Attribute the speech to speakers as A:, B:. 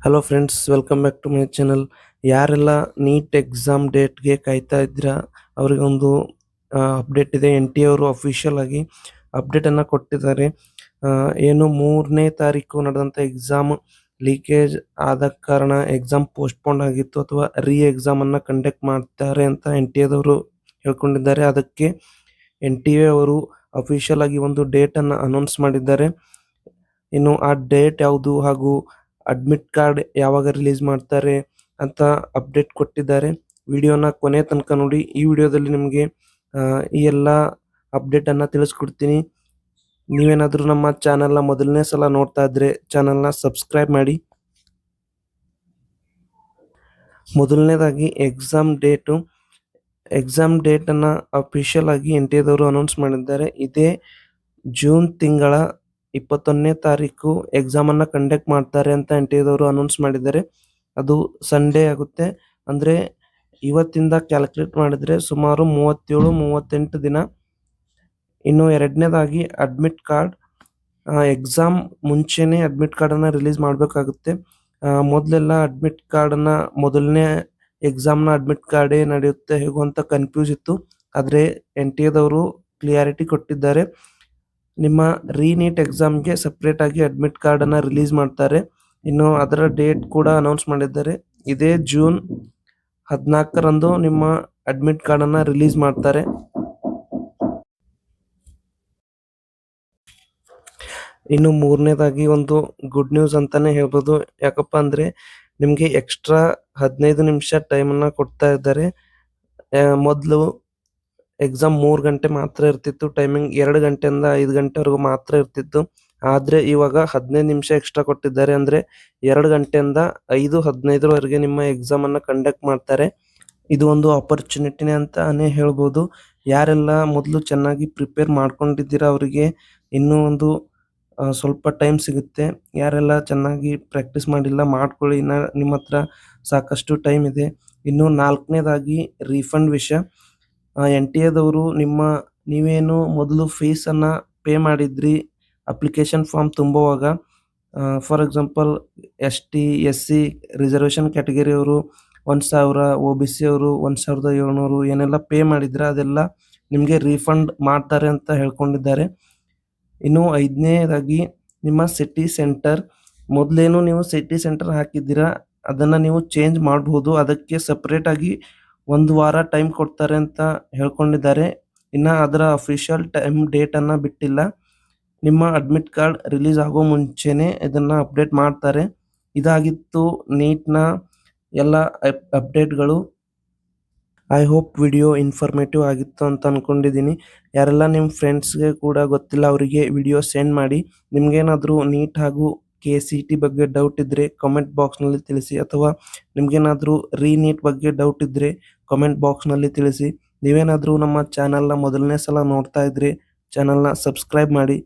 A: Hello friends, welcome back to my channel. ಯಾರೆಲ್ಲ NEET exam ಡೇಟ್ಗೆ ಕಾಯ್ತಾ ಇದ್ದೀರಾ ಅವರಿಗೊಂದು ಅಪ್ಡೇಟ್ ಇದೆ. NTA ಅವರು ಅಫಿಷಿಯಲ್ ಆಗಿ ಅಪ್ಡೇಟನ್ನು ಕೊಟ್ಟಿದ್ದಾರೆ. ಏನು 3ನೇ ತಾರೀಕು ನಡೆದಂಥ ಎಕ್ಸಾಮ್ ಲೀಕೇಜ್ ಆದ ಕಾರಣ ಎಕ್ಸಾಮ್ ಪೋಸ್ಟ್ಪೋನ್ ಆಗಿತ್ತು ಅಥವಾ ಎಕ್ಸಾಮನ್ನು ಕಂಡಕ್ಟ್ ಮಾಡ್ತಾರೆ ಅಂತ NTA ಹೇಳ್ಕೊಂಡಿದ್ದಾರೆ. ಅದಕ್ಕೆ NTA ಅವರು ಅಫಿಷಿಯಲ್ ಆಗಿ ಒಂದು ಡೇಟನ್ನು ಅನೌನ್ಸ್ ಮಾಡಿದ್ದಾರೆ. ಇನ್ನು ಆ ಡೇಟ್ ಯಾವುದು ಹಾಗೂ ಅಡ್ಮಿಟ್ ಕಾರ್ಡ್ ಯಾವಾಗ ರಿಲೀಸ್ ಮಾಡ್ತಾರೆ ಅಂತ ಅಪ್ಡೇಟ್ ಕೊಟ್ಟಿದ್ದಾರೆ. ವಿಡಿಯೋನ ಕೊನೆ ತನಕ ನೋಡಿ. ಈ ವಿಡಿಯೋದಲ್ಲಿ ನಿಮಗೆ ಈ ಎಲ್ಲ ಅಪ್ಡೇಟನ್ನು ತಿಳಿಸ್ಕೊಡ್ತೀನಿ. ನೀವೇನಾದರೂ ನಮ್ಮ ಚಾನಲ್ನ ಮೊದಲನೇ ಸಲ ನೋಡ್ತಾ ಇದ್ರೆ ಚಾನಲ್ನ ಸಬ್ಸ್ಕ್ರೈಬ್ ಮಾಡಿ. ಮೊದಲನೇದಾಗಿ ಎಕ್ಸಾಮ್ ಡೇಟನ್ನು ಅಫಿಷಿಯಲ್ ಆಗಿ NTA ಅನೌನ್ಸ್ ಮಾಡಿದ್ದಾರೆ. ಇದೇ ಜೂನ್ ತಿಂಗಳ 21ನೇ ತಾರೀಕು ಎಕ್ಸಾಮನ್ನು ಕಂಡಕ್ಟ್ ಮಾಡ್ತಾರೆ ಅಂತ NTA ಅನೌನ್ಸ್ ಮಾಡಿದ್ದಾರೆ. ಅದು ಸಂಡೇ ಆಗುತ್ತೆ. ಅಂದರೆ ಇವತ್ತಿಂದ ಕ್ಯಾಲ್ಕುಲೇಟ್ ಮಾಡಿದರೆ ಸುಮಾರು 37-38 ದಿನ. ಇನ್ನು ಎರಡನೇದಾಗಿ ಅಡ್ಮಿಟ್ ಕಾರ್ಡ್, ಎಕ್ಸಾಮ್ ಮುಂಚೆನೇ ಅಡ್ಮಿಟ್ ಕಾರ್ಡನ್ನು ರಿಲೀಸ್ ಮಾಡಬೇಕಾಗುತ್ತೆ. ಮೊದಲೆಲ್ಲ ಅಡ್ಮಿಟ್ ಕಾರ್ಡನ್ನು ಮೊದಲನೇ ಎಕ್ಸಾಮ್ನ ಅಡ್ಮಿಟ್ ಕಾರ್ಡೇ ನಡೆಯುತ್ತೆ ಹೇಗೋ ಅಂತ ಕನ್ಫ್ಯೂಸ್ ಇತ್ತು. ಆದರೆ NTA ಕ್ಲಿಯಾರಿಟಿ ಕೊಟ್ಟಿದ್ದಾರೆ. ನಿಮ್ಮ ನೀಟ್ ಎಕ್ಸಾಮ್ಗೆ ಸಪ್ರೇಟ್ ಆಗಿ ಅಡ್ಮಿಟ್ ಕಾರ್ಡನ್ನು ರಿಲೀಸ್ ಮಾಡ್ತಾರೆ. ಇನ್ನು ಅದರ ಡೇಟ್ ಕೂಡ ಅನೌನ್ಸ್ ಮಾಡಿದ್ದಾರೆ. ಇದೇ ಜೂನ್ 14ರಂದು ನಿಮ್ಮ ಅಡ್ಮಿಟ್ ಕಾರ್ಡನ್ನು ರಿಲೀಸ್ ಮಾಡ್ತಾರೆ. ಇನ್ನು ಮೂರನೇದಾಗಿ ಒಂದು ಗುಡ್ ನ್ಯೂಸ್ ಅಂತಾನೆ ಹೇಳ್ಬೋದು. ಯಾಕಪ್ಪ ಅಂದರೆ ನಿಮಗೆ ಎಕ್ಸ್ಟ್ರಾ 15 ನಿಮಿಷ ಟೈಮನ್ನು ಕೊಡ್ತಾ ಇದ್ದಾರೆ. ಮೊದಲು ಎಕ್ಸಾಮ್ 3 ಗಂಟೆ ಮಾತ್ರ ಇರ್ತಿತ್ತು. ಟೈಮಿಂಗ್ 2 ಗಂಟೆಯಿಂದ 5 ಗಂಟೆವರೆಗೂ ಮಾತ್ರ ಇರ್ತಿತ್ತು. ಆದರೆ ಇವಾಗ 15 ನಿಮಿಷ ಎಕ್ಸ್ಟ್ರಾ ಕೊಟ್ಟಿದ್ದಾರೆ. ಅಂದರೆ 2 ಗಂಟೆಯಿಂದ 5:15ವರೆಗೆ ನಿಮ್ಮ ಎಕ್ಸಾಮನ್ನು ಕಂಡಕ್ಟ್ ಮಾಡ್ತಾರೆ. ಇದು ಒಂದು ಆಪರ್ಚುನಿಟಿನೇ ಅಂತಾನೆ ಹೇಳ್ಬೋದು. ಯಾರೆಲ್ಲ ಮೊದಲು ಚೆನ್ನಾಗಿ ಪ್ರಿಪೇರ್ ಮಾಡ್ಕೊಂಡಿದ್ದೀರಾ ಅವರಿಗೆ ಇನ್ನೂ ಒಂದು ಸ್ವಲ್ಪ ಟೈಮ್ ಸಿಗುತ್ತೆ. ಯಾರೆಲ್ಲ ಚೆನ್ನಾಗಿ ಪ್ರಾಕ್ಟೀಸ್ ಮಾಡಿಲ್ಲ ಮಾಡ್ಕೊಳ್ಳಿ, ನಿಮ್ಮ ಹತ್ರ ಸಾಕಷ್ಟು ಟೈಮ್ ಇದೆ. ಇನ್ನು 4ನೇದಾಗಿ ರೀಫಂಡ್ ವಿಷಯ. NTA ನೀವೇನು ಮೊದಲು ಫೀಸನ್ನು ಪೇ ಮಾಡಿದ್ರಿ ಅಪ್ಲಿಕೇಶನ್ ಫಾರ್ಮ್ ತುಂಬುವಾಗ, for example ST SC reservation ಕ್ಯಾಟಗರಿಯವರು 1,000, OBC ಅವರು 1,700 ಏನೆಲ್ಲ ಪೇ ಮಾಡಿದ್ರೆ ಅದೆಲ್ಲ ನಿಮಗೆ ರೀಫಂಡ್ ಮಾಡ್ತಾರೆ ಅಂತ ಹೇಳ್ಕೊಂಡಿದ್ದಾರೆ. ಇನ್ನು 5ನೇದಾಗಿ ನಿಮ್ಮ ಸಿಟಿ ಸೆಂಟರ್, ಮೊದಲೇನು ನೀವು ಸಿಟಿ ಸೆಂಟರ್ ಹಾಕಿದ್ದೀರಾ ಅದನ್ನು ನೀವು ಚೇಂಜ್ ಮಾಡಬಹುದು. ಅದಕ್ಕೆ ಸಪ್ರೇಟಾಗಿ 1 ವಾರ ಟೈಮ್ ಕೊಡ್ತಾರೆ ಅಂತ ಹೇಳ್ಕೊಂಡಿದ್ದಾರೆ. ಇನ್ನು ಅದರ ಅಫಿಷಿಯಲ್ ಟೈಮ್ ಡೇಟನ್ನು ಬಿಟ್ಟಿಲ್ಲ. ನಿಮ್ಮ ಅಡ್ಮಿಟ್ ಕಾರ್ಡ್ ರಿಲೀಸ್ ಆಗೋ ಮುಂಚೆನೇ ಇದನ್ನು ಅಪ್ಡೇಟ್ ಮಾಡ್ತಾರೆ. ಇದಾಗಿತ್ತು ನೀಟ್ನ ಎಲ್ಲ ಅಪ್ಡೇಟ್ಗಳು. ಐ ಹೋಪ್ ವಿಡಿಯೋ ಇನ್ಫಾರ್ಮೇಟಿವ್ ಆಗಿತ್ತು ಅಂತ ಅಂದ್ಕೊಂಡಿದ್ದೀನಿ. ಯಾರೆಲ್ಲ ನಿಮ್ಮ ಫ್ರೆಂಡ್ಸ್ಗೆ ಕೂಡ ಗೊತ್ತಿಲ್ಲ ಅವರಿಗೆ ವಿಡಿಯೋ ಸೆಂಡ್ ಮಾಡಿ. ನಿಮಗೇನಾದರೂ ನೀಟ್ ಹಾಗೂ KCET ಬಗ್ಗೆ ಡೌಟ್ ಇದ್ದರೆ ಕಮೆಂಟ್ ಬಾಕ್ಸ್ನಲ್ಲಿ ತಿಳಿಸಿ, ಅಥವಾ ನಿಮಗೇನಾದರೂ ನೀಟ್ ಬಗ್ಗೆ ಡೌಟ್ ಇದ್ದರೆ ಕಮೆಂಟ್ ಬಾಕ್ಸ್ನಲ್ಲಿ ತಿಳಿಸಿ. ನೀವೇನಾದರೂ ನಮ್ಮ ಚಾನಲ್ನ ಮೊದಲನೇ ಸಲ ನೋಡ್ತಾ ಇದ್ದರೆ ಚಾನಲ್ನ ಸಬ್ಸ್ಕ್ರೈಬ್ ಮಾಡಿ.